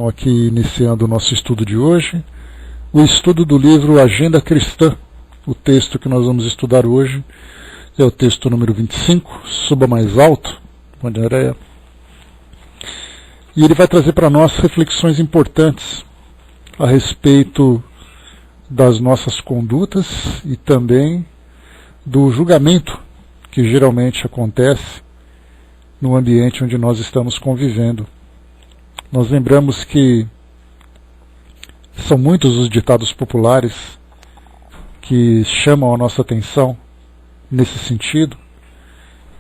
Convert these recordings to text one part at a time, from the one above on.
Então, aqui iniciando o nosso estudo de hoje, o estudo do livro Agenda Cristã. O texto que nós vamos estudar hoje é o texto número 25, Suba Mais Alto, onde Andréia. E ele vai trazer para nós reflexões importantes a respeito das nossas condutas e também do julgamento que geralmente acontece no ambiente onde nós estamos convivendo. Nós lembramos que são muitos os ditados populares que chamam a nossa atenção nesse sentido,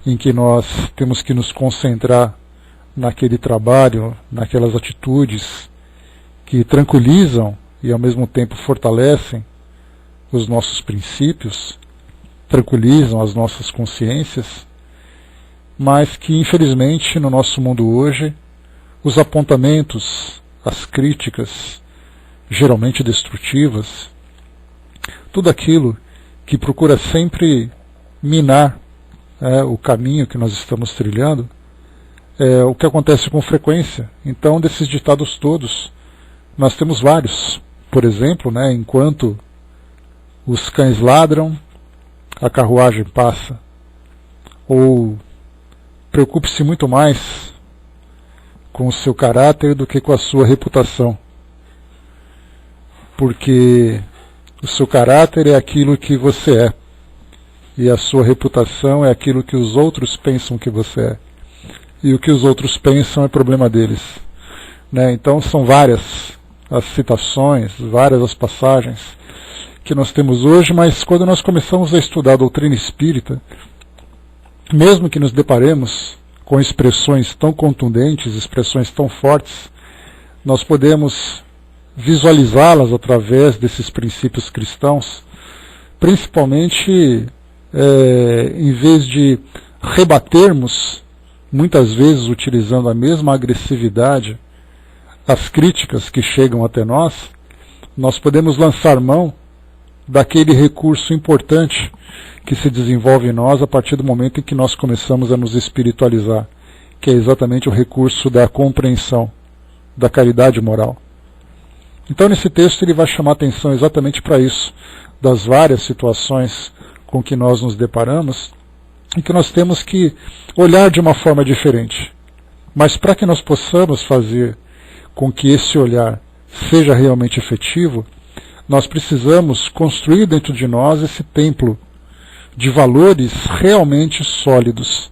em que nós temos que nos concentrar naquele trabalho, naquelas atitudes que tranquilizam e ao mesmo tempo fortalecem os nossos princípios, tranquilizam as nossas consciências, mas que infelizmente no nosso mundo hoje os apontamentos, as críticas, geralmente destrutivas, tudo aquilo que procura sempre minar o caminho que nós estamos trilhando, é o que acontece com frequência. Então, desses ditados todos, nós temos vários. Por exemplo, enquanto os cães ladram, a carruagem passa. Ou preocupe-se muito mais com o seu caráter do que com a sua reputação. Porque o seu caráter é aquilo que você é. E a sua reputação é aquilo que os outros pensam que você é. E o que os outros pensam é problema deles. Então são várias as citações, várias as passagens que nós temos hoje, mas quando nós começamos a estudar a doutrina espírita, mesmo que nos deparemos com expressões tão contundentes, expressões tão fortes, nós podemos visualizá-las através desses princípios cristãos, principalmente em vez de rebatermos, muitas vezes utilizando a mesma agressividade, as críticas que chegam até nós, nós podemos lançar mão daquele recurso importante que se desenvolve em nós a partir do momento em que nós começamos a nos espiritualizar, que é exatamente o recurso da compreensão, da caridade moral. Então nesse texto ele vai chamar atenção exatamente para isso, das várias situações com que nós nos deparamos, e que nós temos que olhar de uma forma diferente. Mas para que nós possamos fazer com que esse olhar seja realmente efetivo, nós precisamos construir dentro de nós esse templo de valores realmente sólidos.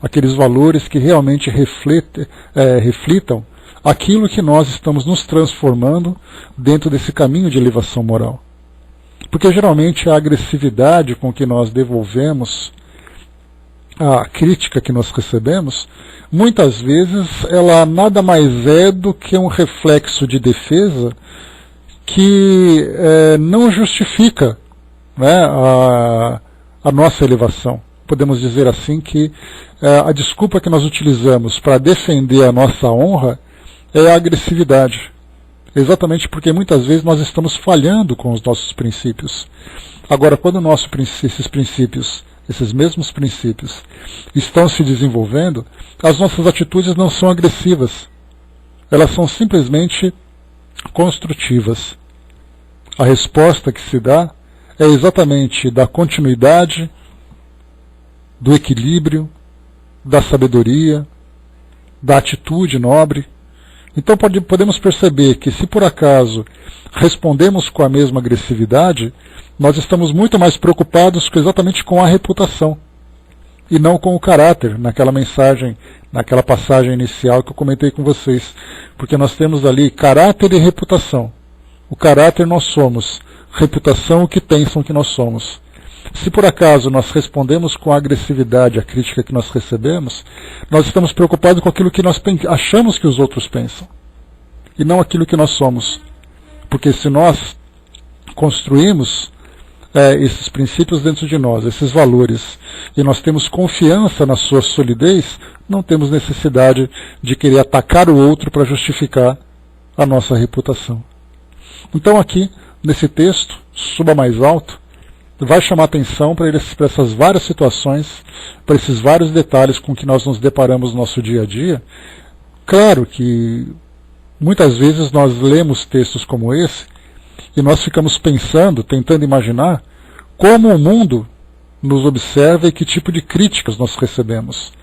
Aqueles valores que realmente reflitam aquilo que nós estamos nos transformando dentro desse caminho de elevação moral. Porque geralmente a agressividade com que nós devolvemos a crítica que nós recebemos, muitas vezes ela nada mais é do que um reflexo de defesa que não justifica a nossa elevação. Podemos dizer assim que a desculpa que nós utilizamos para defender a nossa honra é a agressividade. Exatamente porque muitas vezes nós estamos falhando com os nossos princípios. Agora, quando esses mesmos princípios estão se desenvolvendo, as nossas atitudes não são agressivas. Elas são simplesmente construtivas. A resposta que se dá é exatamente da continuidade, do equilíbrio, da sabedoria, da atitude nobre. Então podemos perceber que se por acaso respondemos com a mesma agressividade, nós estamos muito mais preocupados exatamente com a reputação e não com o caráter, naquela passagem inicial que eu comentei com vocês. Porque nós temos ali caráter e reputação. O caráter nós somos, reputação o que pensam que nós somos. Se por acaso nós respondemos com a agressividade à crítica que nós recebemos, nós estamos preocupados com aquilo que nós achamos que os outros pensam, e não aquilo que nós somos. Porque se nós construímos esses princípios dentro de nós, esses valores, e nós temos confiança na sua solidez, não temos necessidade de querer atacar o outro para justificar a nossa reputação. Então aqui, nesse texto, Suba Mais Alto, vai chamar atenção para essas várias situações, para esses vários detalhes com que nós nos deparamos no nosso dia a dia. Claro que Muitas vezes nós lemos textos como esse e nós ficamos pensando, tentando imaginar como o mundo nos observa e que tipo de críticas nós recebemos.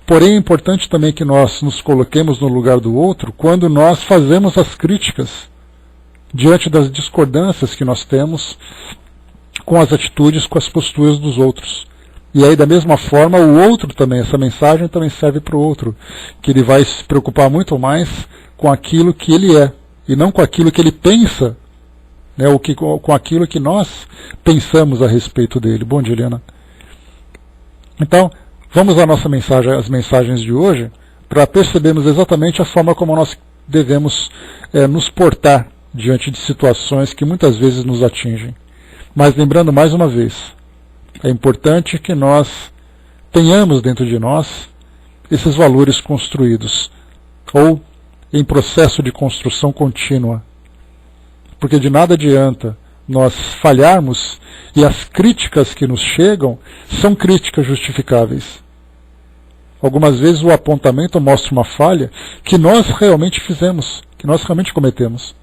Porém, é importante também que nós nos coloquemos no lugar do outro quando nós fazemos as críticas diante das discordâncias que nós temos com as atitudes, com as posturas dos outros. E aí, da mesma forma, o outro também, essa mensagem também serve para o outro, que ele vai se preocupar muito mais com aquilo que ele é, e não com aquilo que ele pensa, né, ou com aquilo que nós pensamos a respeito dele. Bom dia, Eliana. Então, vamos à nossa mensagem, às mensagens de hoje, para percebermos exatamente a forma como nós devemos nos portar diante de situações que muitas vezes nos atingem. Mas lembrando mais uma vez, é importante que nós tenhamos dentro de nós esses valores construídos, ou em processo de construção contínua. Porque de nada adianta nós falharmos e as críticas que nos chegam são críticas justificáveis. Algumas vezes o apontamento mostra uma falha que nós realmente fizemos, que nós realmente cometemos.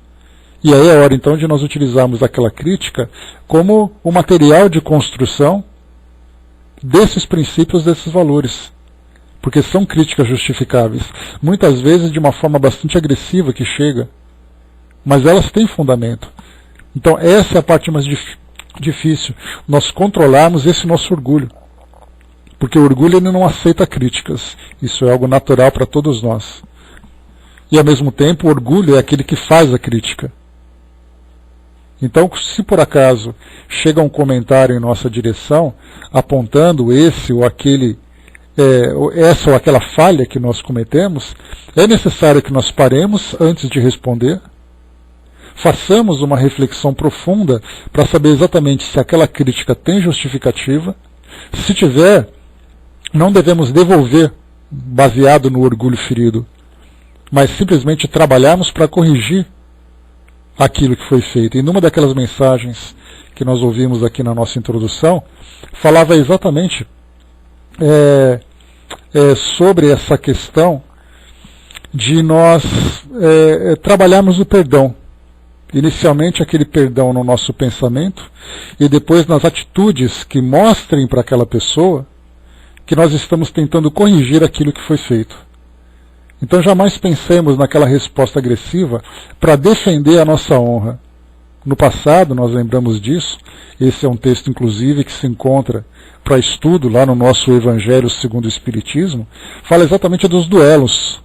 E aí é hora então de nós utilizarmos aquela crítica como um material de construção desses princípios, desses valores. Porque são críticas justificáveis. Muitas vezes de uma forma bastante agressiva que chega. Mas elas têm fundamento. Então essa é a parte mais difícil. Nós controlarmos esse nosso orgulho. Porque o orgulho ele não aceita críticas. Isso é algo natural para todos nós. E ao mesmo tempo o orgulho é aquele que faz a crítica. Então, se por acaso chega um comentário em nossa direção, apontando esse ou aquele, essa ou aquela falha que nós cometemos, é necessário que nós paremos antes de responder, façamos uma reflexão profunda para saber exatamente se aquela crítica tem justificativa. Se tiver, não devemos devolver baseado no orgulho ferido, mas simplesmente trabalharmos para corrigir aquilo que foi feito. E numa daquelas mensagens que nós ouvimos aqui na nossa introdução, falava exatamente sobre essa questão de nós trabalharmos o perdão. Inicialmente aquele perdão no nosso pensamento e depois nas atitudes que mostrem para aquela pessoa que nós estamos tentando corrigir aquilo que foi feito. Então jamais pensemos naquela resposta agressiva para defender a nossa honra. No passado, nós lembramos disso, esse é um texto inclusive que se encontra para estudo lá no nosso Evangelho segundo o Espiritismo, fala exatamente dos duelos.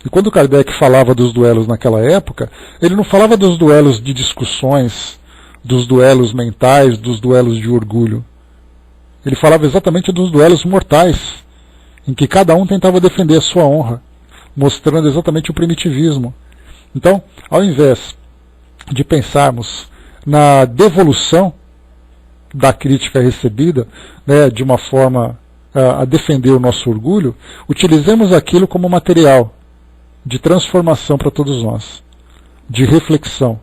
E quando Kardec falava dos duelos naquela época, ele não falava dos duelos de discussões, dos duelos mentais, dos duelos de orgulho. Ele falava exatamente dos duelos mortais, em que cada um tentava defender a sua honra, mostrando exatamente o primitivismo. Então, ao invés de pensarmos na devolução da crítica recebida, né, de uma forma a defender o nosso orgulho, utilizemos aquilo como material de transformação para todos nós, de reflexão.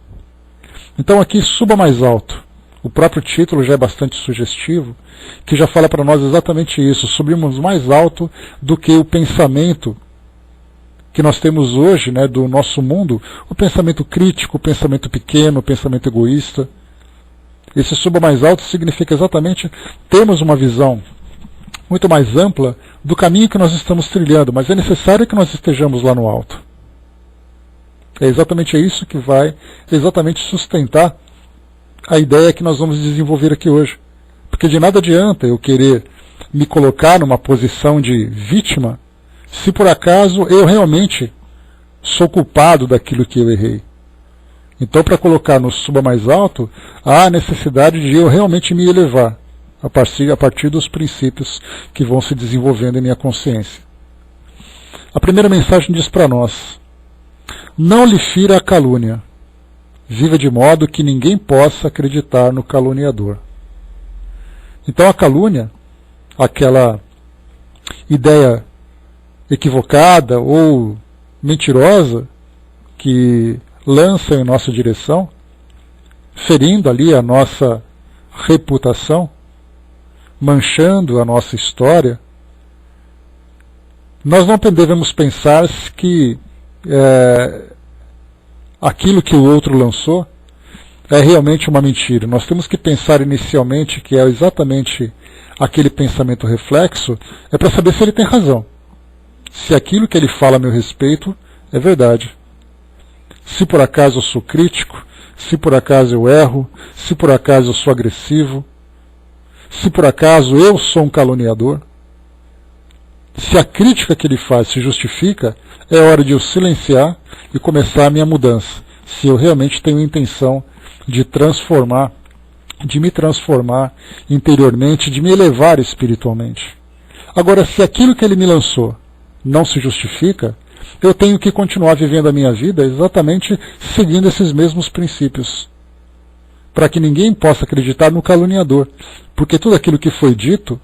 Então aqui suba mais alto. O próprio título já é bastante sugestivo, que já fala para nós exatamente isso, subirmos mais alto do que o pensamento que nós temos hoje, né, do nosso mundo, o pensamento crítico, o pensamento pequeno, o pensamento egoísta. Esse suba mais alto significa exatamente termos uma visão muito mais ampla do caminho que nós estamos trilhando, mas é necessário que nós estejamos lá no alto. É exatamente isso que vai exatamente sustentar a ideia que nós vamos desenvolver aqui hoje. Porque de nada adianta eu querer me colocar numa posição de vítima se por acaso eu realmente sou culpado daquilo que eu errei. Então, para colocar no suba mais alto, há a necessidade de eu realmente me elevar a partir dos princípios que vão se desenvolvendo em minha consciência. A primeira mensagem diz para nós: não lhe fira a calúnia, viva de modo que ninguém possa acreditar no caluniador. Então a calúnia, aquela ideia equivocada ou mentirosa que lança em nossa direção, ferindo ali a nossa reputação, manchando a nossa história, nós não devemos pensar que aquilo que o outro lançou é realmente uma mentira. Nós temos que pensar inicialmente que é exatamente aquele pensamento reflexo, é para saber se ele tem razão. Se aquilo que ele fala a meu respeito é verdade. Se por acaso eu sou crítico, se por acaso eu erro, se por acaso eu sou agressivo, se por acaso eu sou um caluniador. Se a crítica que ele faz se justifica, é hora de eu silenciar e começar a minha mudança. Se eu realmente tenho intenção de transformar, de me transformar interiormente, de me elevar espiritualmente. Agora, se aquilo que ele me lançou não se justifica, eu tenho que continuar vivendo a minha vida exatamente seguindo esses mesmos princípios. Para que ninguém possa acreditar no caluniador. Porque tudo aquilo que foi dito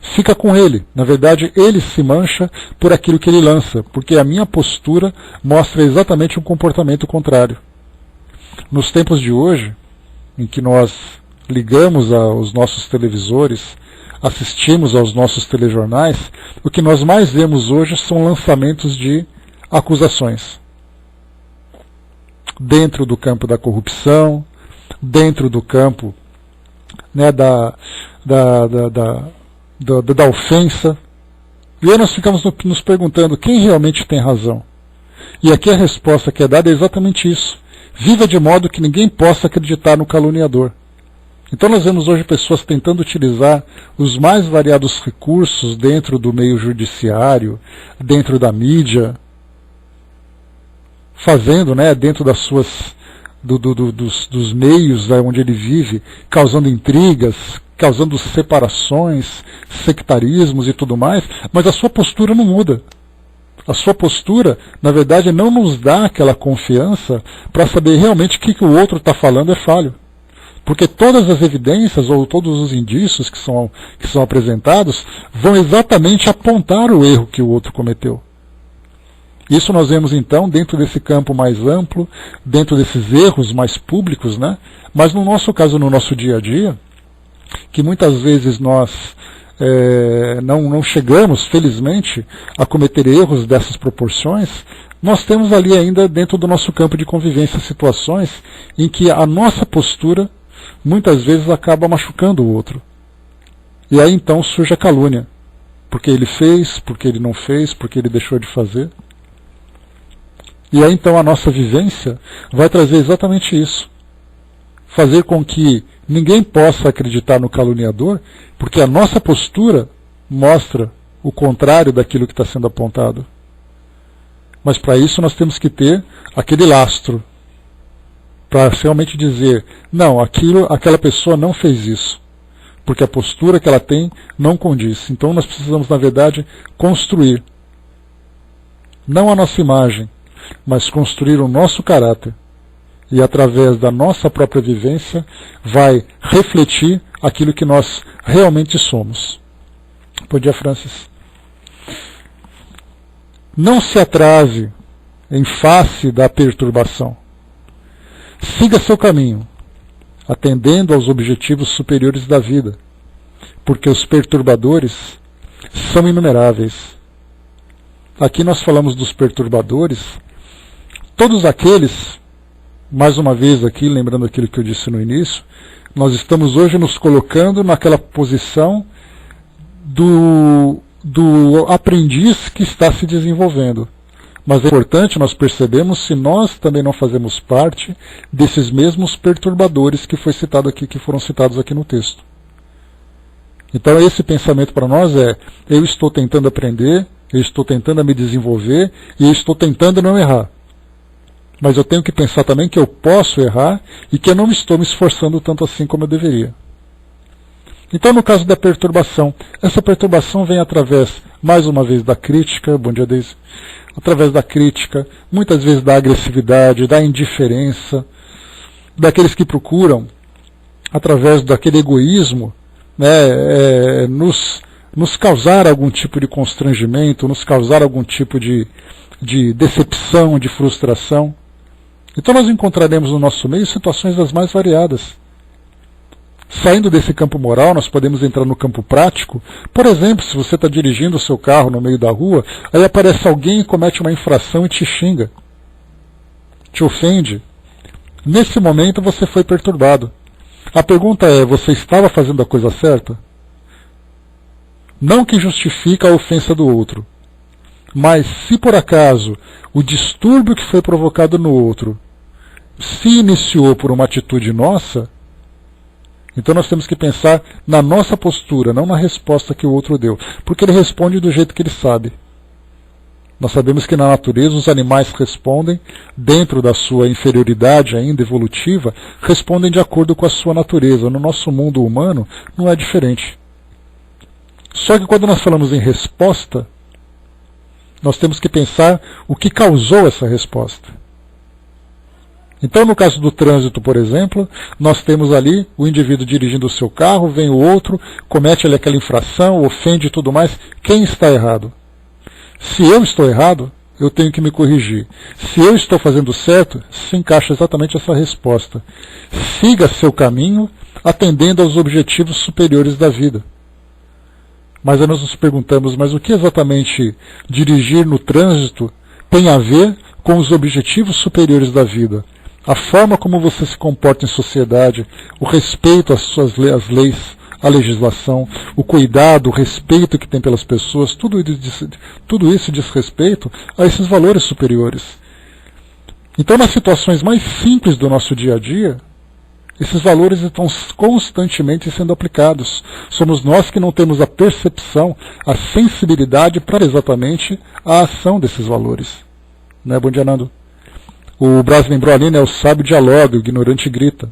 fica com ele. Na verdade, ele se mancha por aquilo que ele lança. Porque a minha postura mostra exatamente um comportamento contrário. Nos tempos de hoje, em que nós ligamos aos nossos televisores, assistimos aos nossos telejornais, o que nós mais vemos hoje são lançamentos de acusações. Dentro do campo da corrupção, dentro do campo, né, da ofensa. E aí nós ficamos nos perguntando quem realmente tem razão. E aqui a resposta que é dada é exatamente isso. Viva de modo que ninguém possa acreditar no caluniador. Então nós vemos hoje pessoas tentando utilizar os mais variados recursos dentro do meio judiciário, dentro da mídia, fazendo, né, dentro das suas, dos meios, né, onde ele vive, causando intrigas, causando separações, sectarismos e tudo mais, mas a sua postura não muda. A sua postura, na verdade, não nos dá aquela confiança para saber realmente que o outro está falando é falho. Porque todas as evidências ou todos os indícios que são apresentados vão exatamente apontar o erro que o outro cometeu. Isso nós vemos então dentro desse campo mais amplo, dentro desses erros mais públicos, né? Mas no nosso caso, no nosso dia a dia, que muitas vezes nós não chegamos, felizmente, a cometer erros dessas proporções, nós temos ali ainda dentro do nosso campo de convivência situações em que a nossa postura muitas vezes acaba machucando o outro. E aí então surge a calúnia. Porque ele fez, porque ele não fez, porque ele deixou de fazer. E aí então a nossa vivência vai trazer exatamente isso. Fazer com que ninguém possa acreditar no caluniador, porque a nossa postura mostra o contrário daquilo que está sendo apontado. Mas para isso nós temos que ter aquele lastro, para realmente dizer, não, aquela pessoa não fez isso, porque a postura que ela tem não condiz. Então nós precisamos, na verdade, construir, não a nossa imagem, mas construir o nosso caráter. E através da nossa própria vivência, vai refletir aquilo que nós realmente somos. Bom dia, Francis. Não se atrase em face da perturbação. Siga seu caminho, atendendo aos objetivos superiores da vida, porque os perturbadores são inumeráveis. Aqui nós falamos dos perturbadores, todos aqueles, mais uma vez aqui, lembrando aquilo que eu disse no início, nós estamos hoje nos colocando naquela posição do aprendiz que está se desenvolvendo. Mas é importante nós percebermos se nós também não fazemos parte desses mesmos perturbadores que foi citado aqui, que foram citados aqui no texto. Então esse pensamento para nós é, eu estou tentando aprender, eu estou tentando me desenvolver e eu estou tentando não errar. Mas eu tenho que pensar também que eu posso errar e que eu não estou me esforçando tanto assim como eu deveria. Então, no caso da perturbação, essa perturbação vem através, mais uma vez, da crítica, bom dia, Deise, através da crítica, muitas vezes da agressividade, da indiferença, daqueles que procuram, através daquele egoísmo, né, nos causar algum tipo de constrangimento, nos causar algum tipo de decepção, de frustração. Então nós encontraremos no nosso meio situações das mais variadas. Saindo desse campo moral, nós podemos entrar no campo prático. Por exemplo, se você está dirigindo o seu carro no meio da rua, aí aparece alguém e comete uma infração e te xinga. te ofende, nesse momento você foi perturbado. A pergunta é, você estava fazendo a coisa certa? Não que justifica a ofensa do outro, mas se por acaso o distúrbio que foi provocado no outro se iniciou por uma atitude nossa, então nós temos que pensar na nossa postura, não na resposta que o outro deu, porque ele responde do jeito que ele sabe. Nós sabemos que na natureza os animais respondem, dentro da sua inferioridade ainda evolutiva, respondem de acordo com a sua natureza. No nosso mundo humano não é diferente. Só que quando nós falamos em resposta, nós temos que pensar o que causou essa resposta. Então, no caso do trânsito, por exemplo, nós temos ali o indivíduo dirigindo o seu carro, vem o outro, comete ali aquela infração, ofende e tudo mais. Quem está errado? Se eu estou errado, eu tenho que me corrigir. Se eu estou fazendo certo, se encaixa exatamente essa resposta. Siga seu caminho, atendendo aos objetivos superiores da vida. Mas aí nós nos perguntamos, mas o que exatamente dirigir no trânsito tem a ver com os objetivos superiores da vida? A forma como você se comporta em sociedade, o respeito às leis, à legislação, o cuidado, o respeito que tem pelas pessoas, tudo isso diz respeito a esses valores superiores. Então, nas situações mais simples do nosso dia a dia, esses valores estão constantemente sendo aplicados. Somos nós que não temos a percepção, a sensibilidade para exatamente a ação desses valores. Né, bom dia, Nando? O Braz lembrou ali, né, o sábio dialoga, o ignorante grita.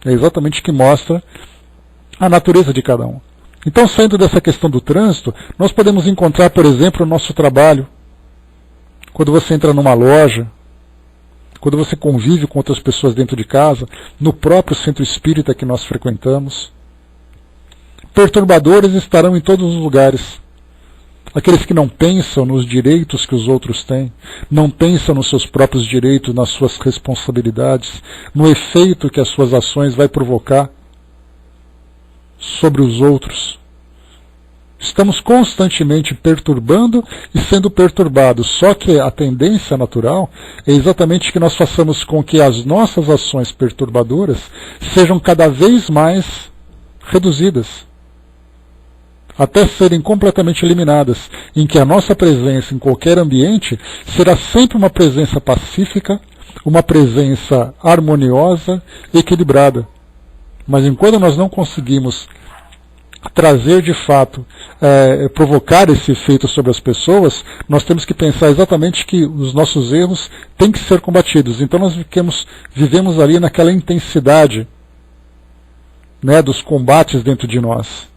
É exatamente o que mostra a natureza de cada um. Então, saindo dessa questão do trânsito, nós podemos encontrar, por exemplo, o nosso trabalho. Quando você entra numa loja, quando você convive com outras pessoas dentro de casa, no próprio centro espírita que nós frequentamos. Perturbadores estarão em todos os lugares. Aqueles que não pensam nos direitos que os outros têm, não pensam nos seus próprios direitos, nas suas responsabilidades, no efeito que as suas ações vai provocar sobre os outros. Estamos constantemente perturbando e sendo perturbados, só que a tendência natural é exatamente que nós façamos com que as nossas ações perturbadoras sejam cada vez mais reduzidas, até serem completamente eliminadas, em que a nossa presença em qualquer ambiente será sempre uma presença pacífica, uma presença harmoniosa, equilibrada. Mas enquanto nós não conseguimos trazer de fato, provocar esse efeito sobre as pessoas, nós temos que pensar exatamente que os nossos erros têm que ser combatidos. Então nós vivemos ali naquela intensidade, né, dos combates dentro de nós.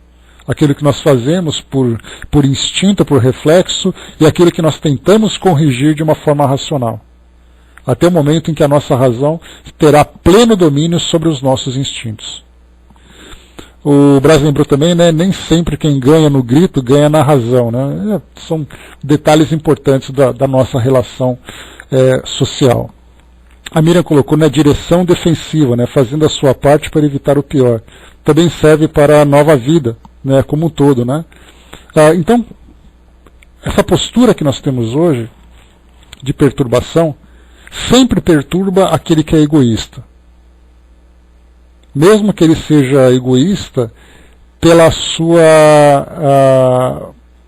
Aquilo que nós fazemos por instinto, por reflexo, e aquilo que nós tentamos corrigir de uma forma racional. Até o momento em que a nossa razão terá pleno domínio sobre os nossos instintos. O Braz lembrou também, né, nem sempre quem ganha no grito ganha na razão. Né? São detalhes importantes da nossa relação social. A Miriam colocou na direção defensiva, né, fazendo a sua parte para evitar o pior. Também serve para a nova vida, né, como um todo. Né? Então, essa postura que nós temos hoje, de perturbação, sempre perturba aquele que é egoísta. Mesmo que ele seja egoísta pela sua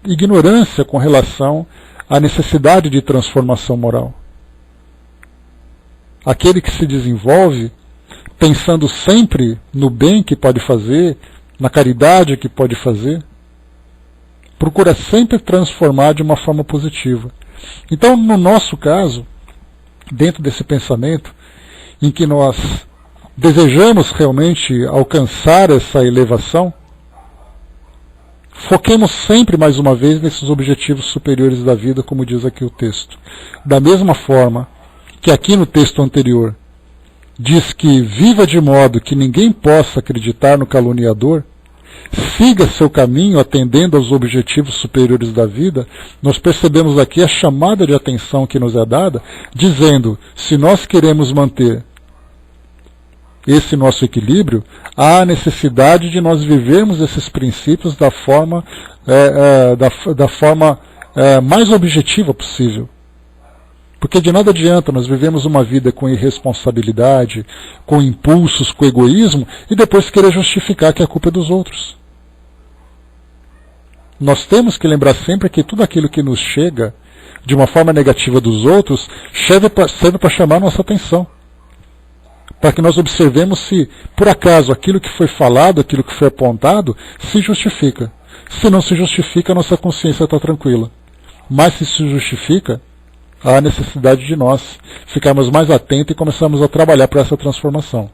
ignorância com relação à necessidade de transformação moral. Aquele que se desenvolve pensando sempre no bem que pode fazer, na caridade que pode fazer, procura sempre transformar de uma forma positiva. Então, no nosso caso, dentro desse pensamento, em que nós desejamos realmente alcançar essa elevação, foquemos sempre mais uma vez nesses objetivos superiores da vida, como diz aqui o texto. Da mesma forma que aqui no texto anterior diz que viva de modo que ninguém possa acreditar no caluniador, siga seu caminho atendendo aos objetivos superiores da vida, nós percebemos aqui a chamada de atenção que nos é dada, dizendo, se nós queremos manter esse nosso equilíbrio, há a necessidade de nós vivermos esses princípios da forma, mais objetiva possível. Porque de nada adianta nós vivemos uma vida com irresponsabilidade, com impulsos, com egoísmo, e depois querer justificar que a culpa é dos outros. Nós temos que lembrar sempre que tudo aquilo que nos chega de uma forma negativa dos outros serve para chamar nossa atenção. Para que nós observemos se, por acaso, aquilo que foi falado, aquilo que foi apontado, se justifica. Se não se justifica, a nossa consciência está tranquila. Mas se justifica, há necessidade de nós ficarmos mais atentos e começarmos a trabalhar para essa transformação.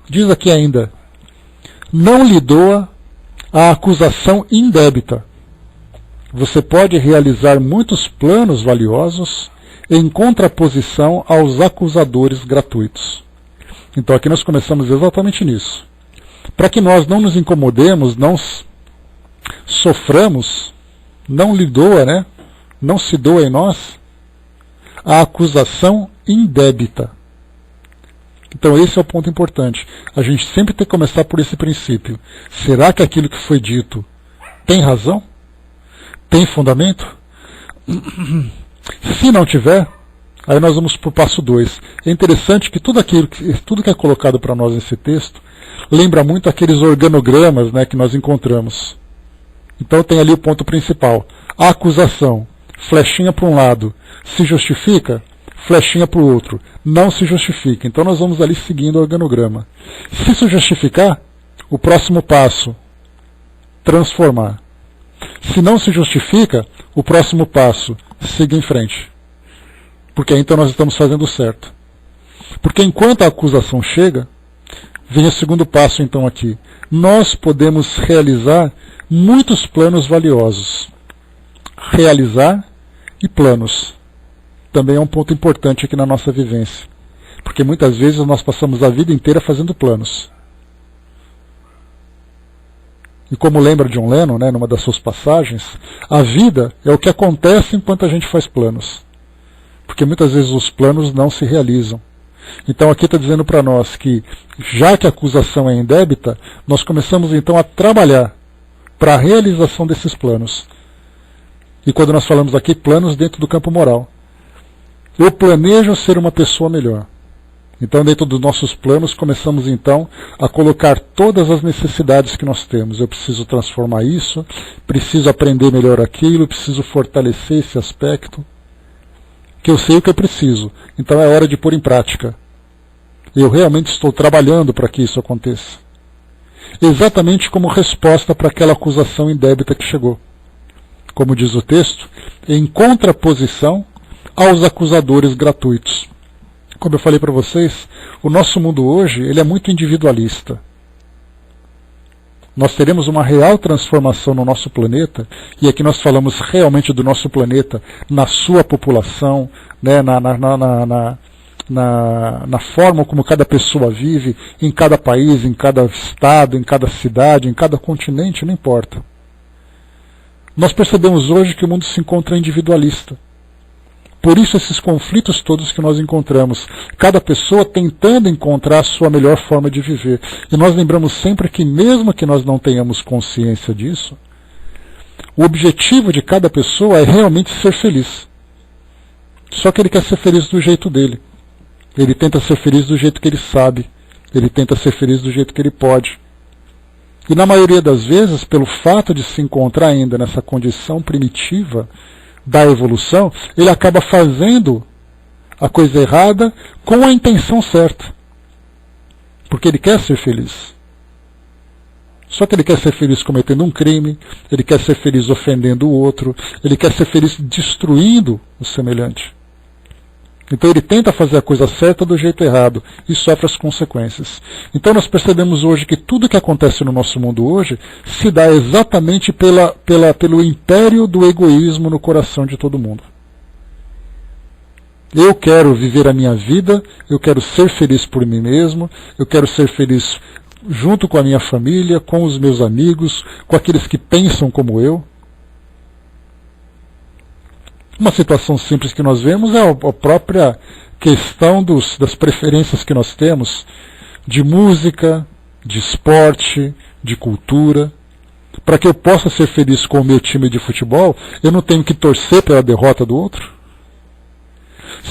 Diz aqui ainda, não lhe doa a acusação indébita. Você pode realizar muitos planos valiosos em contraposição aos acusadores gratuitos. Então aqui nós começamos exatamente nisso. Para que nós não nos incomodemos, não soframos, não lhe doa, né? Não se doa em nós a acusação indébita. Então esse é o ponto importante. A gente sempre tem que começar por esse princípio. Será que aquilo que foi dito tem razão? Tem fundamento? Se não tiver, aí nós vamos para o passo 2. É interessante que tudo que é colocado para nós nesse texto lembra muito aqueles organogramas, né, que nós encontramos. Então tem ali o ponto principal. A acusação, flechinha para um lado, se justifica, flechinha para o outro, não se justifica. Então nós vamos ali seguindo o organograma. Se se justificar, o próximo passo, transformar. Se não se justifica, o próximo passo, siga em frente. Porque aí então nós estamos fazendo certo. Porque enquanto a acusação chega, vem o segundo passo então aqui. Nós podemos realizar muitos planos valiosos. Realizar e planos. Também é um ponto importante aqui na nossa vivência. Porque muitas vezes nós passamos a vida inteira fazendo planos. E como lembra John Lennon, né, numa das suas passagens, a vida é o que acontece enquanto a gente faz planos. Porque muitas vezes os planos não se realizam. Então aqui está dizendo para nós que, já que a acusação é indébita, nós começamos então a trabalhar para a realização desses planos. E quando nós falamos aqui, planos dentro do campo moral. Eu planejo ser uma pessoa melhor. Então, dentro dos nossos planos, começamos então a colocar todas as necessidades que nós temos. Eu preciso transformar isso, preciso aprender melhor aquilo, preciso fortalecer esse aspecto, que eu sei o que eu preciso. Então é hora de pôr em prática. Eu realmente estou trabalhando para que isso aconteça. Exatamente como resposta para aquela acusação indébita que chegou. Como diz o texto, em contraposição aos acusadores gratuitos. Como eu falei para vocês, o nosso mundo hoje ele é muito individualista. Nós teremos uma real transformação no nosso planeta, e aqui nós falamos realmente do nosso planeta na sua população, né, na forma como cada pessoa vive, em cada país, em cada estado, em cada cidade, em cada continente, não importa. Nós percebemos hoje que o mundo se encontra individualista. Por isso esses conflitos todos que nós encontramos, cada pessoa tentando encontrar a sua melhor forma de viver. E nós lembramos sempre que mesmo que nós não tenhamos consciência disso, o objetivo de cada pessoa é realmente ser feliz. Só que ele quer ser feliz do jeito dele. Ele tenta ser feliz do jeito que ele sabe. Ele tenta ser feliz do jeito que ele pode. E na maioria das vezes, pelo fato de se encontrar ainda nessa condição primitiva da evolução, ele acaba fazendo a coisa errada com a intenção certa. Porque ele quer ser feliz. Só que ele quer ser feliz cometendo um crime, ele quer ser feliz ofendendo o outro, ele quer ser feliz destruindo o semelhante. Então ele tenta fazer a coisa certa do jeito errado e sofre as consequências. Então nós percebemos hoje que tudo que acontece no nosso mundo hoje se dá exatamente pelo império do egoísmo no coração de todo mundo. Eu quero viver a minha vida, eu quero ser feliz por mim mesmo, eu quero ser feliz junto com a minha família, com os meus amigos, com aqueles que pensam como eu. Uma situação simples que nós vemos é a própria questão das preferências que nós temos de música, de esporte, de cultura. Para que eu possa ser feliz com o meu time de futebol, eu não tenho que torcer pela derrota do outro.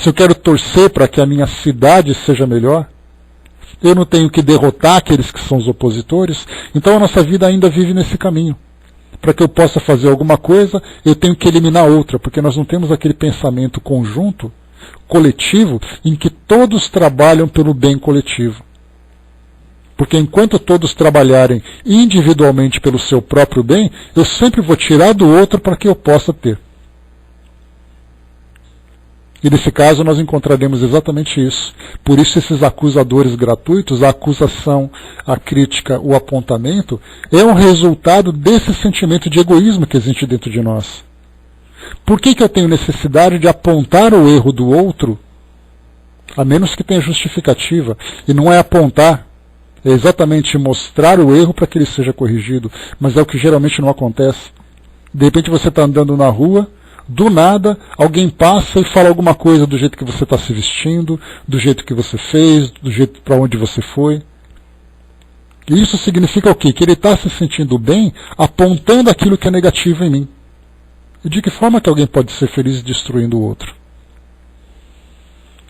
se eu quero torcer para que a minha cidade seja melhor, eu não tenho que derrotar aqueles que são os opositores. Então a nossa vida ainda vive nesse caminho. Para que eu possa fazer alguma coisa, eu tenho que eliminar outra, porque nós não temos aquele pensamento conjunto, coletivo, em que todos trabalham pelo bem coletivo. Porque enquanto todos trabalharem individualmente pelo seu próprio bem, eu sempre vou tirar do outro para que eu possa ter. E nesse caso nós encontraremos exatamente isso. Por isso esses acusadores gratuitos, a acusação, a crítica, o apontamento, é um resultado desse sentimento de egoísmo que existe dentro de nós. Por que eu tenho necessidade de apontar o erro do outro, a menos que tenha justificativa? E não é apontar, é exatamente mostrar o erro para que ele seja corrigido, mas é o que geralmente não acontece. De repente você está andando na rua, do nada, alguém passa e fala alguma coisa do jeito que você está se vestindo, do jeito que você fez, do jeito para onde você foi. E isso significa o quê? Que ele está se sentindo bem apontando aquilo que é negativo em mim. E de que forma que alguém pode ser feliz destruindo o outro?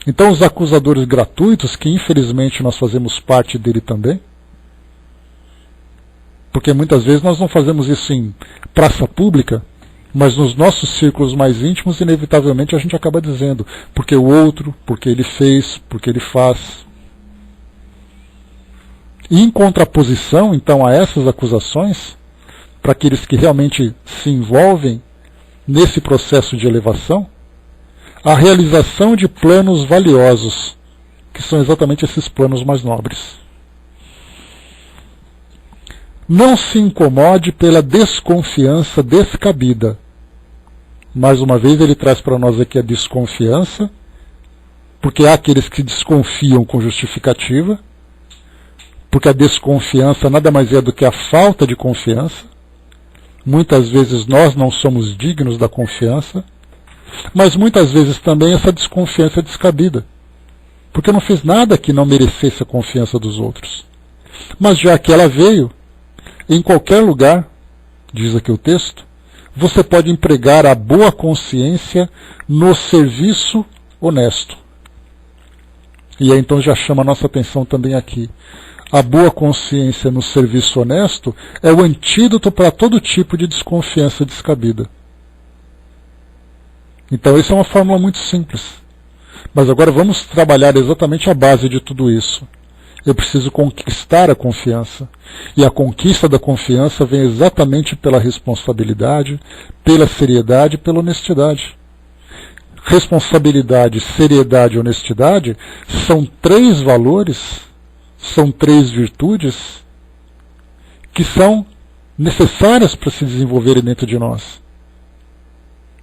Então os acusadores gratuitos, que infelizmente nós fazemos parte dele também, porque muitas vezes nós não fazemos isso em praça pública, mas nos nossos círculos mais íntimos, inevitavelmente a gente acaba dizendo, porque o outro, porque ele fez, porque ele faz. E em contraposição, então, a essas acusações, para aqueles que realmente se envolvem nesse processo de elevação, a realização de planos valiosos, que são exatamente esses planos mais nobres. Não se incomode pela desconfiança descabida. Mais uma vez ele traz para nós aqui a desconfiança, porque há aqueles que desconfiam com justificativa, porque a desconfiança nada mais é do que a falta de confiança. Muitas vezes nós não somos dignos da confiança, mas muitas vezes também essa desconfiança é descabida, porque eu não fiz nada que não merecesse a confiança dos outros. Mas já que ela veio, em qualquer lugar, diz aqui o texto, você pode empregar a boa consciência no serviço honesto. E aí então já chama a nossa atenção também aqui. A boa consciência no serviço honesto é o antídoto para todo tipo de desconfiança descabida. Então essa é uma fórmula muito simples. Mas agora vamos trabalhar exatamente a base de tudo isso. Eu preciso conquistar a confiança. E a conquista da confiança vem exatamente pela responsabilidade, pela seriedade e pela honestidade. Responsabilidade, seriedade e honestidade são 3 valores, são 3 virtudes que são necessárias para se desenvolverem dentro de nós.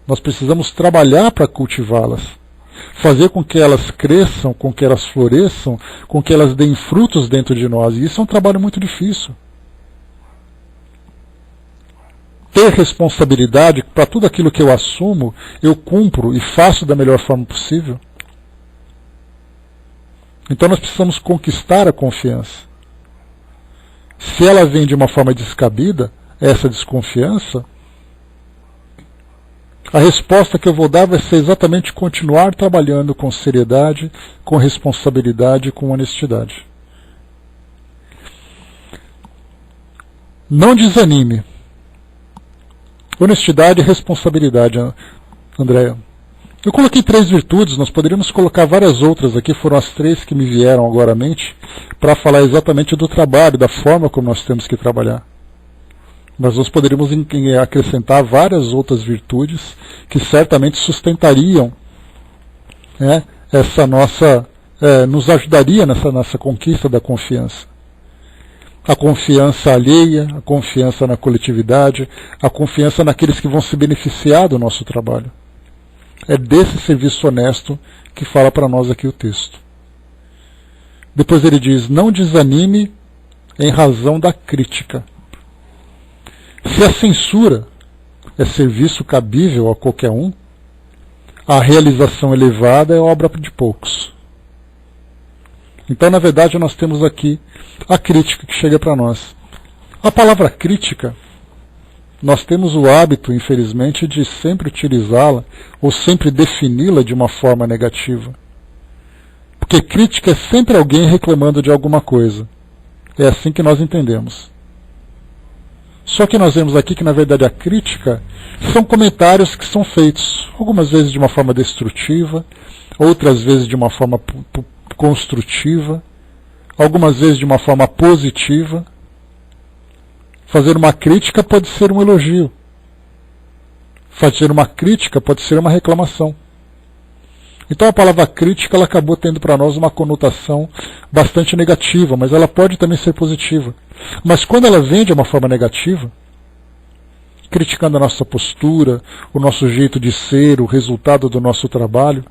Nós precisamos trabalhar para cultivá-las. Fazer com que elas cresçam, com que elas floresçam, com que elas deem frutos dentro de nós. E isso é um trabalho muito difícil. Ter responsabilidade para tudo aquilo que eu assumo, eu cumpro e faço da melhor forma possível. Então nós precisamos conquistar a confiança. Se ela vem de uma forma descabida, essa desconfiança, a resposta que eu vou dar vai ser exatamente continuar trabalhando com seriedade, com responsabilidade e com honestidade. Não desanime. Honestidade e responsabilidade, Andréa. Eu coloquei 3 virtudes, nós poderíamos colocar várias outras aqui, foram as 3 que me vieram agora à mente, para falar exatamente do trabalho, da forma como nós temos que trabalhar. Mas nós poderíamos acrescentar várias outras virtudes que certamente sustentariam, né, essa nossa, nos ajudaria nessa nossa conquista da confiança. A confiança alheia, a confiança na coletividade, a confiança naqueles que vão se beneficiar do nosso trabalho. É desse serviço honesto que fala para nós aqui o texto. Depois ele diz, não desanime em razão da crítica. Se a censura é serviço cabível a qualquer um, a realização elevada é obra de poucos. Então, na verdade, nós temos aqui a crítica que chega para nós. A palavra crítica, nós temos o hábito, infelizmente, de sempre utilizá-la ou sempre defini-la de uma forma negativa. Porque crítica é sempre alguém reclamando de alguma coisa. É assim que nós entendemos. Só que nós vemos aqui que, na verdade, a crítica são comentários que são feitos, algumas vezes de uma forma destrutiva, outras vezes de uma forma construtiva, algumas vezes de uma forma positiva. Fazer uma crítica pode ser um elogio. Fazer uma crítica pode ser uma reclamação. Então a palavra crítica ela acabou tendo para nós uma conotação bastante negativa, mas ela pode também ser positiva. Mas quando ela vem de uma forma negativa, criticando a nossa postura, o nosso jeito de ser, o resultado do nosso trabalho,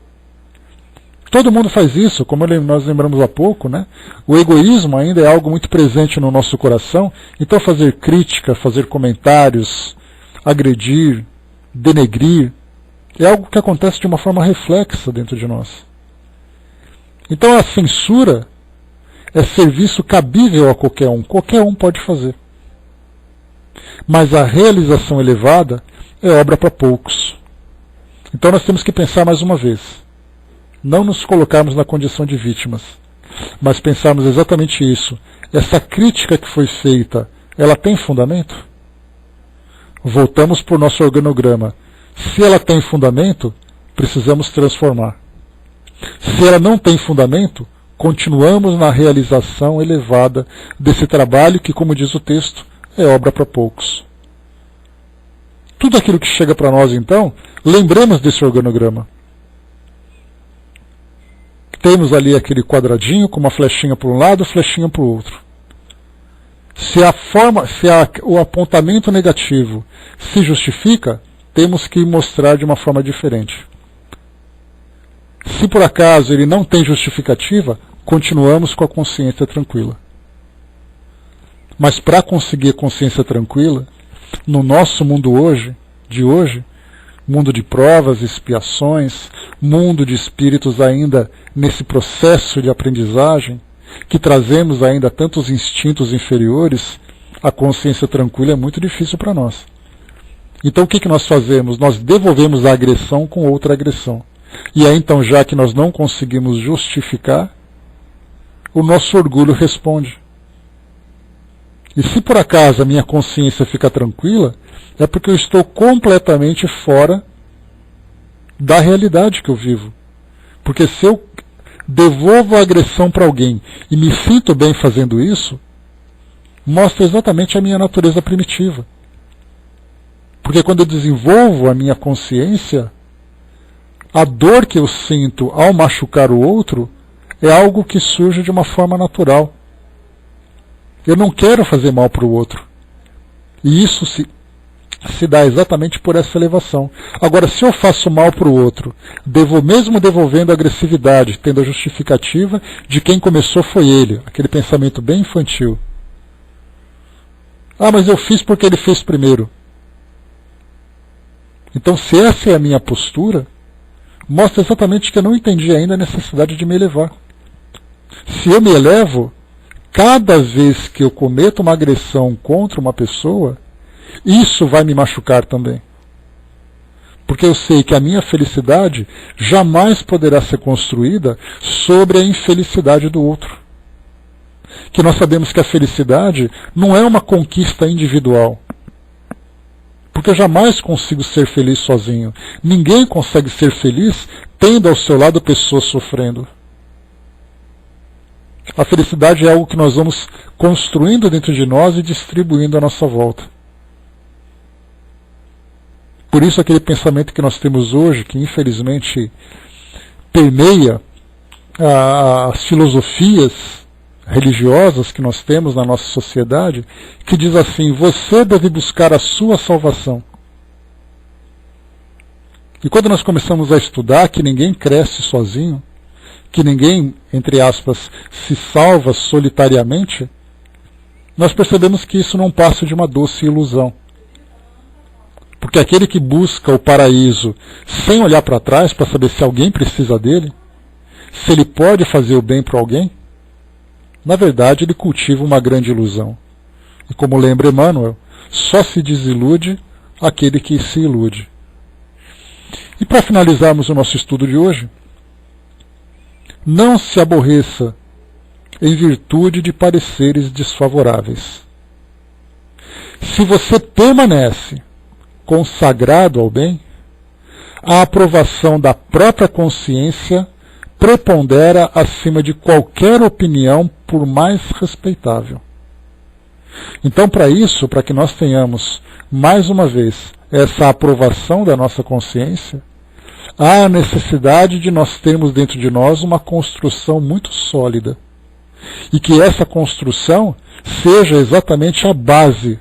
todo mundo faz isso, como nós lembramos há pouco, né? O egoísmo ainda é algo muito presente no nosso coração, então fazer crítica, fazer comentários, agredir, denegrir, é algo que acontece de uma forma reflexa dentro de nós. Então a censura é serviço cabível a qualquer um pode fazer. Mas a realização elevada é obra para poucos. Então nós temos que pensar mais uma vez. Não nos colocarmos na condição de vítimas, mas pensarmos exatamente isso. Essa crítica que foi feita, ela tem fundamento? Voltamos para o nosso organograma. Se ela tem fundamento, precisamos transformar. Se ela não tem fundamento, continuamos na realização elevada desse trabalho que, como diz o texto, é obra para poucos. Tudo aquilo que chega para nós, então, lembremos desse organograma. Temos ali aquele quadradinho com uma flechinha para um lado, flechinha para o outro. Se o apontamento negativo se justifica, temos que mostrar de uma forma diferente. Se por acaso ele não tem justificativa, continuamos com a consciência tranquila. Mas para conseguir a consciência tranquila, no nosso mundo de hoje, mundo de provas, expiações, mundo de espíritos ainda nesse processo de aprendizagem, que trazemos ainda tantos instintos inferiores, a consciência tranquila é muito difícil para nós. Então o que nós fazemos? Nós devolvemos a agressão com outra agressão. E aí então, já que nós não conseguimos justificar, o nosso orgulho responde. E se por acaso a minha consciência fica tranquila, é porque eu estou completamente fora da realidade que eu vivo. Porque se eu devolvo a agressão para alguém e me sinto bem fazendo isso, mostra exatamente a minha natureza primitiva. Porque quando eu desenvolvo a minha consciência, a dor que eu sinto ao machucar o outro é algo que surge de uma forma natural. Eu não quero fazer mal para o outro. E isso se dá exatamente por essa elevação. Agora, se eu faço mal para o outro, mesmo devolvendo a agressividade, tendo a justificativa de quem começou foi ele, aquele pensamento bem infantil. Ah, mas eu fiz porque ele fez primeiro. Então, se essa é a minha postura, mostra exatamente que eu não entendi ainda a necessidade de me elevar. Se eu me elevo, cada vez que eu cometo uma agressão contra uma pessoa, isso vai me machucar também. Porque eu sei que a minha felicidade jamais poderá ser construída sobre a infelicidade do outro. Que nós sabemos que a felicidade não é uma conquista individual. Porque eu jamais consigo ser feliz sozinho. Ninguém consegue ser feliz tendo ao seu lado pessoas sofrendo. A felicidade é algo que nós vamos construindo dentro de nós e distribuindo à nossa volta. Por isso aquele pensamento que nós temos hoje, que infelizmente permeia as filosofias religiosas que nós temos na nossa sociedade, que diz assim: você deve buscar a sua salvação. E quando nós começamos a estudar que ninguém cresce sozinho, que ninguém, entre aspas, se salva solitariamente, nós percebemos que isso não passa de uma doce ilusão. Porque aquele que busca o paraíso sem olhar para trás para saber se alguém precisa dele, se ele pode fazer o bem para alguém, na verdade ele cultiva uma grande ilusão. E como lembra Emmanuel, só se desilude aquele que se ilude. E para finalizarmos o nosso estudo de hoje, não se aborreça em virtude de pareceres desfavoráveis. Se você permanece consagrado ao bem, a aprovação da própria consciência prepondera acima de qualquer opinião, por mais respeitável. Então, para isso, para que nós tenhamos, mais uma vez, essa aprovação da nossa consciência, há a necessidade de nós termos dentro de nós uma construção muito sólida. E que essa construção seja exatamente a base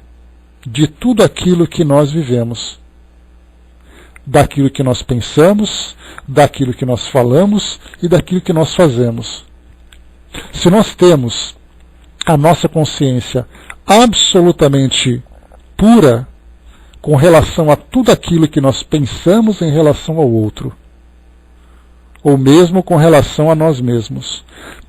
de tudo aquilo que nós vivemos. Daquilo que nós pensamos, daquilo que nós falamos e daquilo que nós fazemos. Se nós temos a nossa consciência absolutamente pura com relação a tudo aquilo que nós pensamos em relação ao outro, ou mesmo com relação a nós mesmos,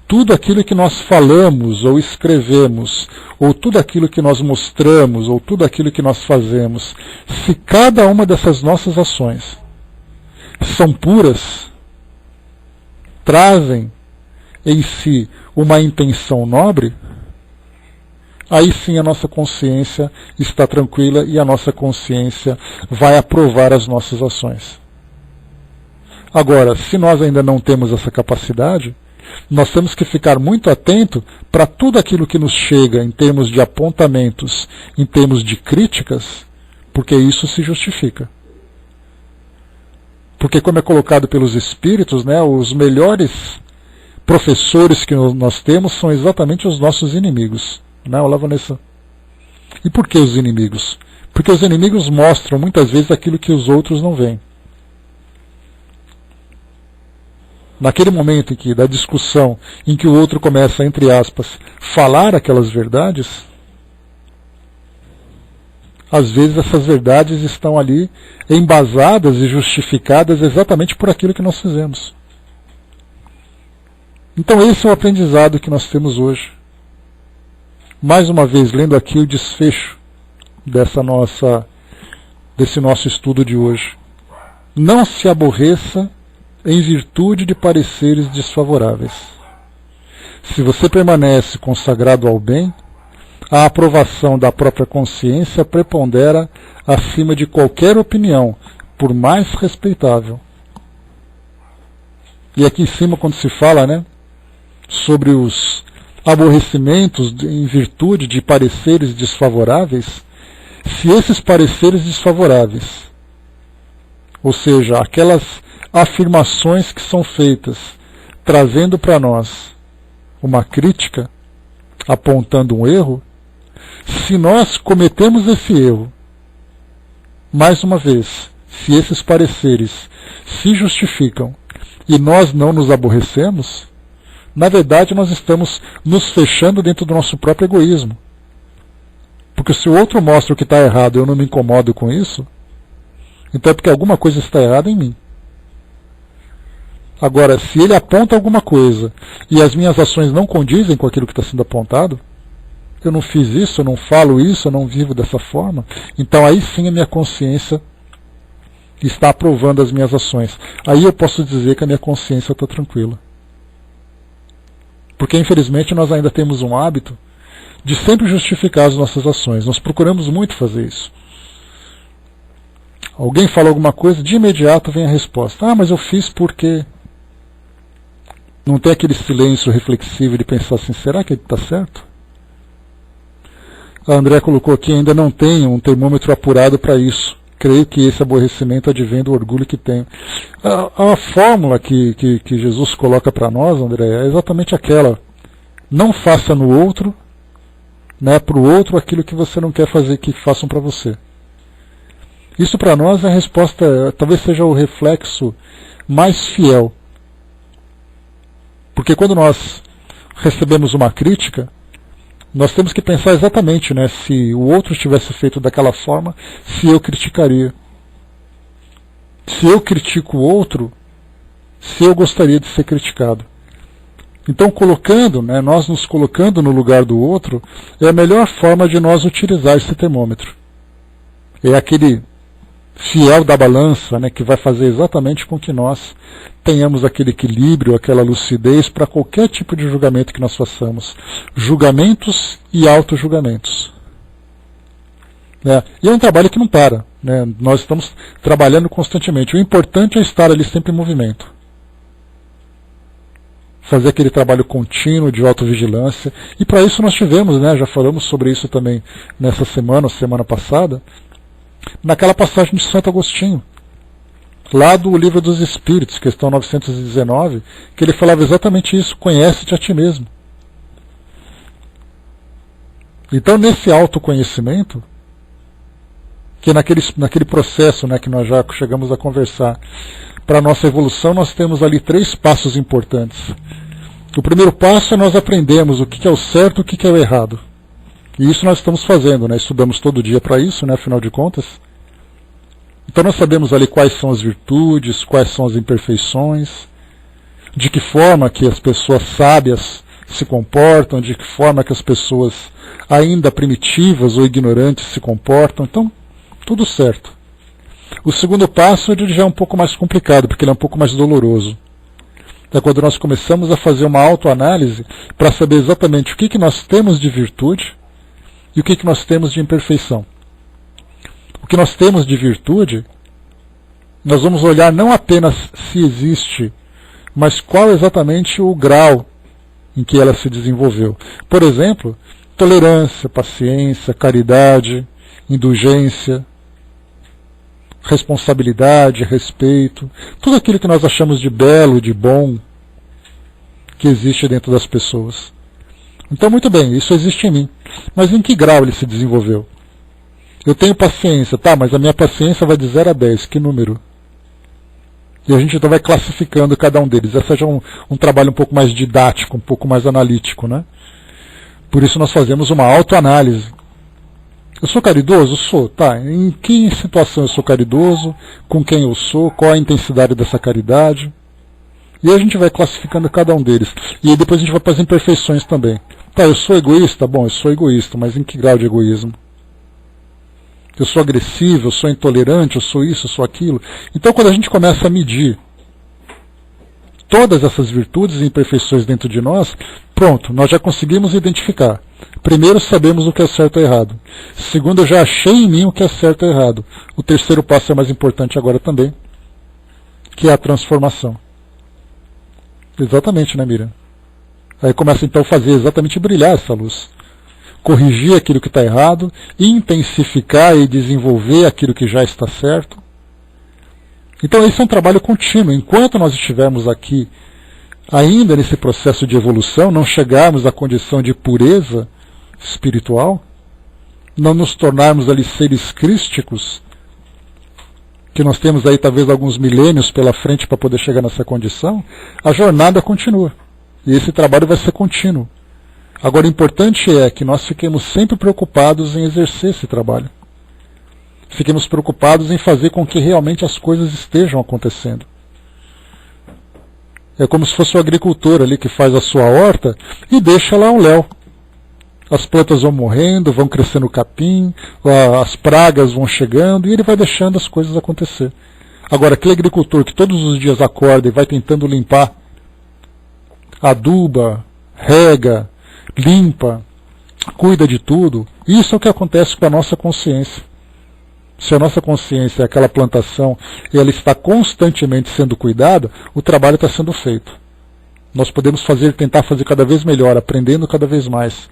tudo aquilo que nós falamos ou escrevemos, ou tudo aquilo que nós mostramos, ou tudo aquilo que nós fazemos, se cada uma dessas nossas ações são puras, trazem em si uma intenção nobre, aí sim a nossa consciência está tranquila e a nossa consciência vai aprovar as nossas ações. Agora, se nós ainda não temos essa capacidade, nós temos que ficar muito atento para tudo aquilo que nos chega em termos de apontamentos, em termos de críticas, porque isso se justifica. Porque, como é colocado pelos espíritos, né, os melhores professores que nós temos são exatamente os nossos inimigos. Né, olá, Vanessa. E por que os inimigos? Porque os inimigos mostram muitas vezes aquilo que os outros não veem. Naquele momento em que, da discussão, em que o outro começa, entre aspas, falar aquelas verdades, às vezes essas verdades estão ali embasadas e justificadas exatamente por aquilo que nós fizemos. Então esse é o aprendizado que nós temos hoje. Mais uma vez, lendo aqui o desfecho desse nosso estudo de hoje. Não se aborreça em virtude de pareceres desfavoráveis. Se você permanece consagrado ao bem, a aprovação da própria consciência prepondera acima de qualquer opinião, por mais respeitável. E aqui em cima, quando se fala, né, sobre os aborrecimentos em virtude de pareceres desfavoráveis, se esses pareceres desfavoráveis, ou seja, aquelas afirmações que são feitas, trazendo para nós uma crítica, apontando um erro, se nós cometemos esse erro, mais uma vez, se esses pareceres se justificam e nós não nos aborrecemos, na verdade nós estamos nos fechando dentro do nosso próprio egoísmo. Porque se o outro mostra o que está errado e eu não me incomodo com isso, então é porque alguma coisa está errada em mim. Agora, se ele aponta alguma coisa e as minhas ações não condizem com aquilo que está sendo apontado, eu não fiz isso, eu não falo isso, eu não vivo dessa forma, então aí sim a minha consciência está aprovando as minhas ações. Aí eu posso dizer que a minha consciência está tranquila. Porque infelizmente nós ainda temos um hábito de sempre justificar as nossas ações. Nós procuramos muito fazer isso. Alguém fala alguma coisa, de imediato vem a resposta. Ah, mas eu fiz porque... Não tem aquele silêncio reflexivo de pensar assim, será que ele está certo? A André colocou aqui, ainda não tenho um termômetro apurado para isso. Creio que esse aborrecimento advém do orgulho que tenho. A fórmula que Jesus coloca para nós, André, é exatamente aquela. Não faça no outro, né, para o outro aquilo que você não quer fazer que façam para você. Isso para nós é a resposta, talvez seja o reflexo mais fiel. Porque quando nós recebemos uma crítica, nós temos que pensar exatamente, né, se o outro tivesse feito daquela forma, se eu criticaria. Se eu critico o outro, se eu gostaria de ser criticado. Então, colocando, nós nos colocando no lugar do outro, é a melhor forma de nós utilizar esse termômetro. é aquele fiel da balança, né, que vai fazer exatamente com que nós tenhamos aquele equilíbrio, aquela lucidez para qualquer tipo de julgamento que nós façamos. Julgamentos e auto-julgamentos. E é um trabalho que não para. Né? Nós estamos trabalhando constantemente. O importante é estar ali sempre em movimento. Fazer aquele trabalho contínuo de autovigilância. E para isso nós tivemos, né, já falamos sobre isso também nessa semana, ou semana passada, naquela passagem de Santo Agostinho, lá do Livro dos Espíritos, questão 919, que ele falava exatamente isso: conhece-te a ti mesmo. Então, nesse autoconhecimento, que naquele processo, né, que nós já chegamos a conversar, para a nossa evolução, nós temos ali 3 passos importantes. O primeiro passo é nós aprendemos o que é o certo e o que é o errado. E isso nós estamos fazendo, né? Estudamos todo dia para isso, né? Afinal de contas. Então nós sabemos ali quais são as virtudes, quais são as imperfeições, de que forma que as pessoas sábias se comportam, de que forma que as pessoas ainda primitivas ou ignorantes se comportam. Então, tudo certo. O segundo passo ele já é um pouco mais complicado, porque ele é um pouco mais doloroso. É quando nós começamos a fazer uma autoanálise para saber exatamente o que nós temos de virtude e o que nós temos de imperfeição. O que nós temos de virtude, nós vamos olhar não apenas se existe, mas qual exatamente o grau em que ela se desenvolveu. Por exemplo, tolerância, paciência, caridade, indulgência, responsabilidade, respeito, tudo aquilo que nós achamos de belo, de bom, que existe dentro das pessoas. Então, muito bem, isso existe em mim. Mas em que grau ele se desenvolveu? Eu tenho paciência, tá, mas a minha paciência vai de 0 a 10, que número? E a gente então vai classificando cada um deles. Esse é um trabalho um pouco mais didático, um pouco mais analítico, né? Por isso nós fazemos uma autoanálise. Eu sou caridoso? Sou. Tá, em que situação eu sou caridoso? Com quem eu sou? Qual a intensidade dessa caridade? E a gente vai classificando cada um deles. E aí depois a gente vai para as imperfeições também. Tá, eu sou egoísta? Bom, eu sou egoísta, mas em que grau de egoísmo? Eu sou agressivo, eu sou intolerante, eu sou isso, eu sou aquilo. Então quando a gente começa a medir todas essas virtudes e imperfeições dentro de nós, pronto, nós já conseguimos identificar. Primeiro, sabemos o que é certo e errado. Segundo, eu já achei em mim o que é certo e errado. O terceiro passo é mais importante agora também, que é a transformação. Exatamente, né, Miriam? Aí começa então a fazer exatamente brilhar essa luz. Corrigir aquilo que está errado, intensificar e desenvolver aquilo que já está certo. Então esse é um trabalho contínuo. Enquanto nós estivermos aqui, ainda nesse processo de evolução, não chegarmos à condição de pureza espiritual, não nos tornarmos ali seres crísticos, que nós temos aí talvez alguns milênios pela frente para poder chegar nessa condição, a jornada continua. E esse trabalho vai ser contínuo. Agora, o importante é que nós fiquemos sempre preocupados em exercer esse trabalho. Fiquemos preocupados em fazer com que realmente as coisas estejam acontecendo. É como se fosse o agricultor ali que faz a sua horta e deixa lá o léu. As plantas vão morrendo, vão crescendo o capim, as pragas vão chegando e ele vai deixando as coisas acontecer. Agora, aquele agricultor que todos os dias acorda e vai tentando limpar, aduba, rega, limpa, cuida de tudo, isso é o que acontece com a nossa consciência. Se a nossa consciência é aquela plantação e ela está constantemente sendo cuidada, o trabalho está sendo feito. Nós podemos tentar fazer cada vez melhor, aprendendo cada vez mais.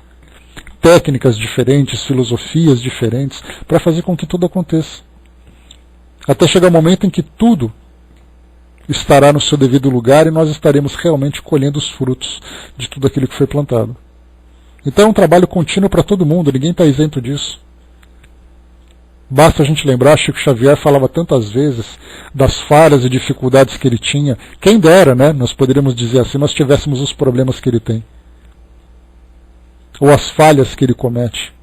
Técnicas diferentes, filosofias diferentes, para fazer com que tudo aconteça. Até chegar o momento em que tudo estará no seu devido lugar e nós estaremos realmente colhendo os frutos de tudo aquilo que foi plantado. Então é um trabalho contínuo para todo mundo, ninguém está isento disso. Basta a gente lembrar, Chico Xavier falava tantas vezes das falhas e dificuldades que ele tinha. Quem dera, né? Nós poderíamos dizer assim, nós tivéssemos os problemas que ele tem. Ou as falhas que ele comete.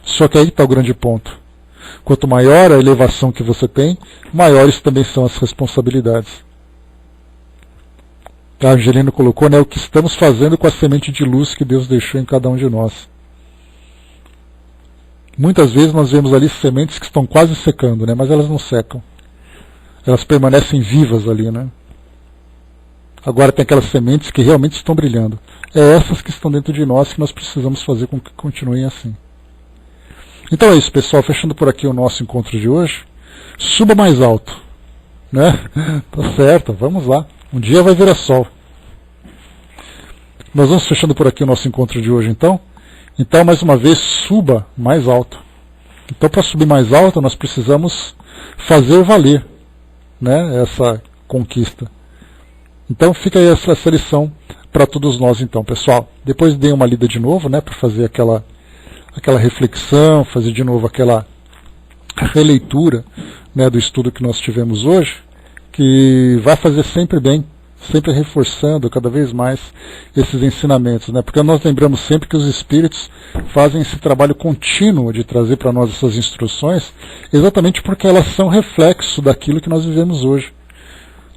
Só que aí está o grande ponto. Quanto maior a elevação que você tem, maiores também são as responsabilidades. A Angelina colocou, né, o que estamos fazendo com a semente de luz que Deus deixou em cada um de nós. Muitas vezes nós vemos ali sementes que estão quase secando, né? Mas elas não secam. Elas permanecem vivas ali, né? Agora tem aquelas sementes que realmente estão brilhando. É essas que estão dentro de nós que nós precisamos fazer com que continuem assim. Então é isso, pessoal. Fechando por aqui o nosso encontro de hoje. Suba mais alto, né? Tá certo, vamos lá. Um dia vai virar sol. Nós vamos fechando por aqui o nosso encontro de hoje, então. Então, mais uma vez, suba mais alto. Então, para subir mais alto, nós precisamos fazer valer, né, essa conquista. Então, fica aí essa lição para todos nós, então, pessoal. Depois dê uma lida de novo, né, para fazer aquela reflexão, fazer de novo aquela releitura, né, do estudo que nós tivemos hoje, que vai fazer sempre bem, sempre reforçando cada vez mais esses ensinamentos, né? Porque nós lembramos sempre que os espíritos fazem esse trabalho contínuo de trazer para nós essas instruções, exatamente porque elas são reflexo daquilo que nós vivemos hoje.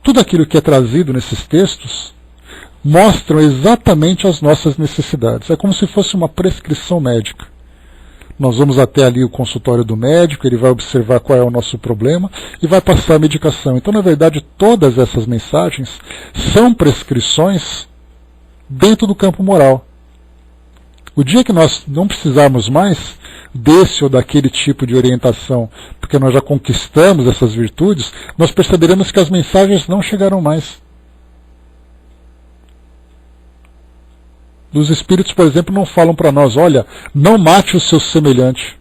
Tudo aquilo que é trazido nesses textos mostram exatamente as nossas necessidades. É como se fosse uma prescrição médica. Nós vamos até ali o consultório do médico, ele vai observar qual é o nosso problema e vai passar a medicação. Então, na verdade, todas essas mensagens são prescrições dentro do campo moral. O dia que nós não precisarmos mais desse ou daquele tipo de orientação, porque nós já conquistamos essas virtudes, nós perceberemos que as mensagens não chegaram mais. Os espíritos, por exemplo, não falam para nós, olha, não mate o seu semelhante.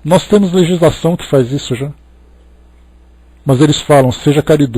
Nós temos legislação que faz isso já. Mas eles falam, seja caridoso.